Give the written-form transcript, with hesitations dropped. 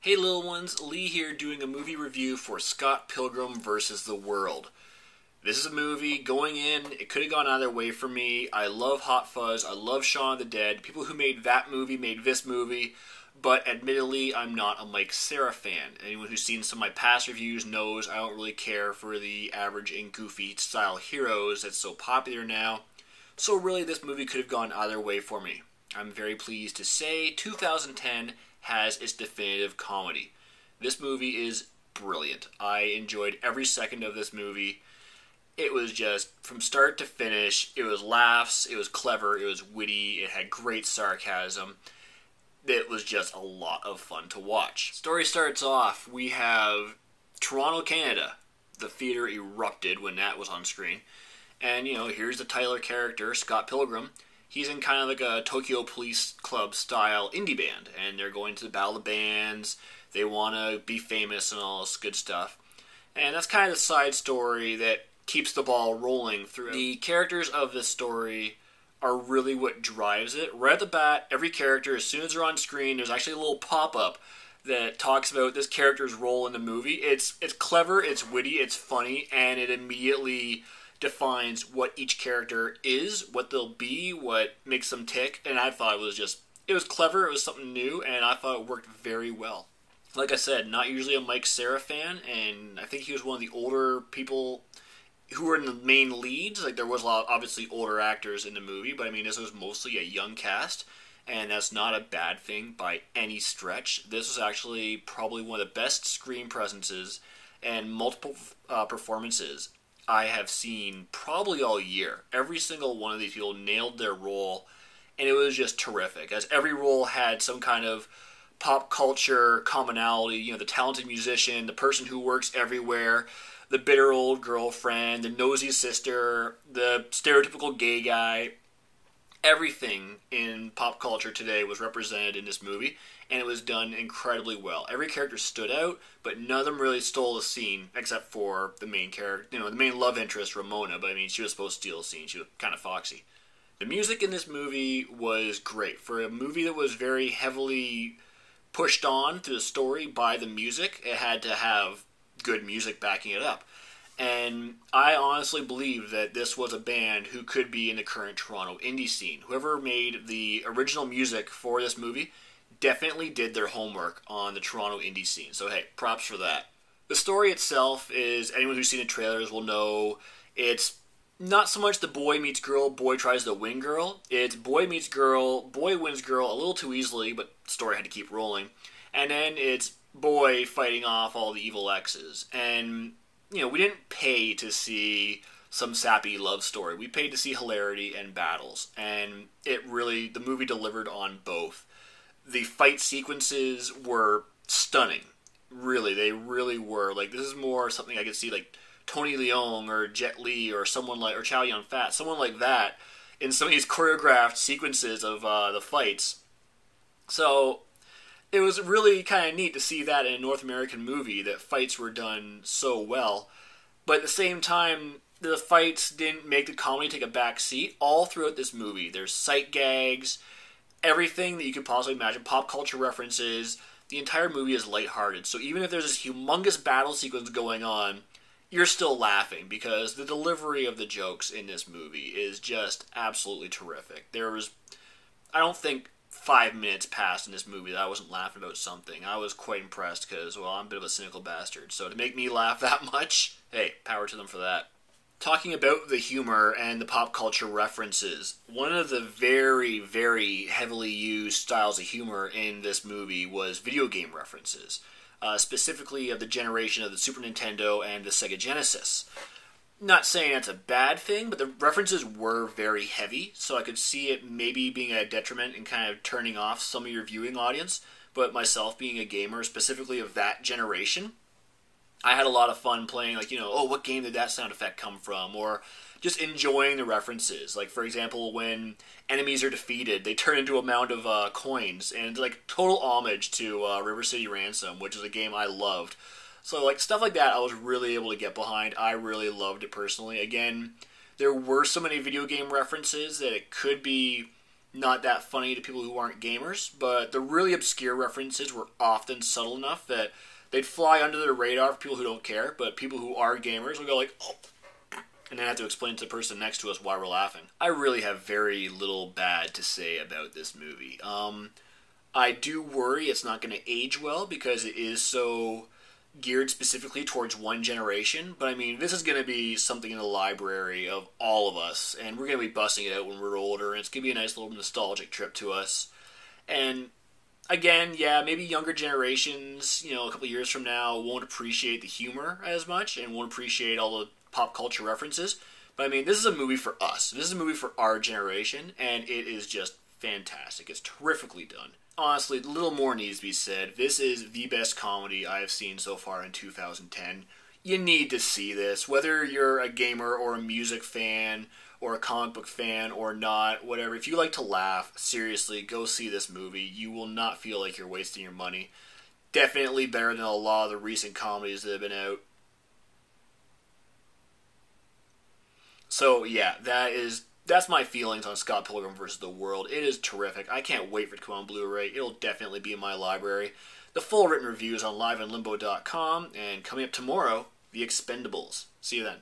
Hey little ones, Lee here doing a movie review for Scott Pilgrim vs. the World. This is a movie going in, it could have gone either way for me. I love Hot Fuzz, I love Shaun of the Dead. People who made that movie made this movie, but admittedly I'm not a Mike Cera fan. Anyone who's seen some of my past reviews knows I don't really care for the average and goofy style heroes that's so popular now. So really this movie could have gone either way for me. I'm very pleased to say 2010 has its definitive comedy. This movie is brilliant. I enjoyed every second of this movie. It was just, from start to finish, it was laughs, it was clever, it was witty, it had great sarcasm. It was just a lot of fun to watch. Story starts off, we have Toronto, Canada. The theater erupted when that was on screen. And, here's the title character, Scott Pilgrim. He's in kind of like a Tokyo Police Club style indie band, and they're going to the Battle of the Bands. They want to be famous and all this good stuff. And that's kind of the side story that keeps the ball rolling through. The characters of this story are really what drives it. Right at the bat, every character, as soon as they're on screen, there's actually a little pop-up that talks about this character's role in the movie. It's clever, it's witty, it's funny, and it immediately defines what each character is, what they'll be, what makes them tick, and I thought it was clever, it was something new, and I thought it worked very well. Like I said, not usually a Mike Cera fan, and I think he was one of the older people who were in the main leads. Like, there was a lot of obviously older actors in the movie, but I mean, this was mostly a young cast, and that's not a bad thing by any stretch. This was actually probably one of the best screen presences and multiple performances I have seen probably all year. Every single one of these people nailed their role, and it was just terrific, as every role had some kind of pop culture commonality. The talented musician, the person who works everywhere, the bitter old girlfriend, the nosy sister, the stereotypical gay guy. Everything in pop culture today was represented in this movie, and it was done incredibly well. Every character stood out, but none of them really stole the scene, except for the main character, the main love interest, Ramona, but I mean, she was supposed to steal the scene. She was kind of foxy. The music in this movie was great. For a movie that was very heavily pushed on through the story by the music, it had to have good music backing it up. And I honestly believe that this was a band who could be in the current Toronto indie scene. Whoever made the original music for this movie definitely did their homework on the Toronto indie scene. So hey, props for that. The story itself is, anyone who's seen the trailers will know, it's not so much the boy meets girl, boy tries to win girl. It's boy meets girl, boy wins girl a little too easily, but the story had to keep rolling. And then it's boy fighting off all the evil exes. And we didn't pay to see some sappy love story. We paid to see hilarity and battles. And the movie delivered on both. The fight sequences were stunning. Really, they really were. Like, this is more something I could see, like, Tony Leung or Jet Li or someone like, or Chow Yun-fat, someone like that, in some of these choreographed sequences of the fights. So it was really kind of neat to see that in a North American movie, that fights were done so well. But at the same time, the fights didn't make the comedy take a back seat. All throughout this movie, there's sight gags, everything that you could possibly imagine, pop culture references. The entire movie is lighthearted. So even if there's this humongous battle sequence going on, you're still laughing, because the delivery of the jokes in this movie is just absolutely terrific. I don't think 5 minutes passed in this movie that I wasn't laughing about something. I was quite impressed because, well, I'm a bit of a cynical bastard. So to make me laugh that much, hey, power to them for that. Talking about the humor and the pop culture references, one of the very, very heavily used styles of humor in this movie was video game references, specifically of the generation of the Super Nintendo and the Sega Genesis. Not saying that's a bad thing, but the references were very heavy, so I could see it maybe being a detriment and kind of turning off some of your viewing audience. But myself being a gamer, specifically of that generation, I had a lot of fun playing, like, what game did that sound effect come from? Or just enjoying the references. Like, for example, when enemies are defeated, they turn into a mound of coins, and it's like total homage to River City Ransom, which is a game I loved. So, like, stuff like that I was really able to get behind. I really loved it personally. Again, there were so many video game references that it could be not that funny to people who aren't gamers, but the really obscure references were often subtle enough that they'd fly under the radar for people who don't care, but people who are gamers will go like, oh, and then have to explain to the person next to us why we're laughing. I really have very little bad to say about this movie. I do worry it's not going to age well because it is so geared specifically towards one generation. But I mean, this is going to be something in the library of all of us, and we're going to be busting it out when we're older, and it's going to be a nice little nostalgic trip to us. And again, yeah, maybe younger generations, a couple years from now, won't appreciate the humor as much and won't appreciate all the pop culture references. But I mean, this is a movie for us. This is a movie for our generation, and it is just fantastic. It's terrifically done. Honestly, little more needs to be said. This is the best comedy I have seen so far in 2010. You need to see this. Whether you're a gamer or a music fan or a comic book fan or not, whatever. If you like to laugh, seriously, go see this movie. You will not feel like you're wasting your money. Definitely better than a lot of the recent comedies that have been out. So yeah, that's my feelings on Scott Pilgrim vs. the World. It is terrific. I can't wait for it to come on Blu-ray. It'll definitely be in my library. The full written review is on liveandlimbo.com, and coming up tomorrow, The Expendables. See you then.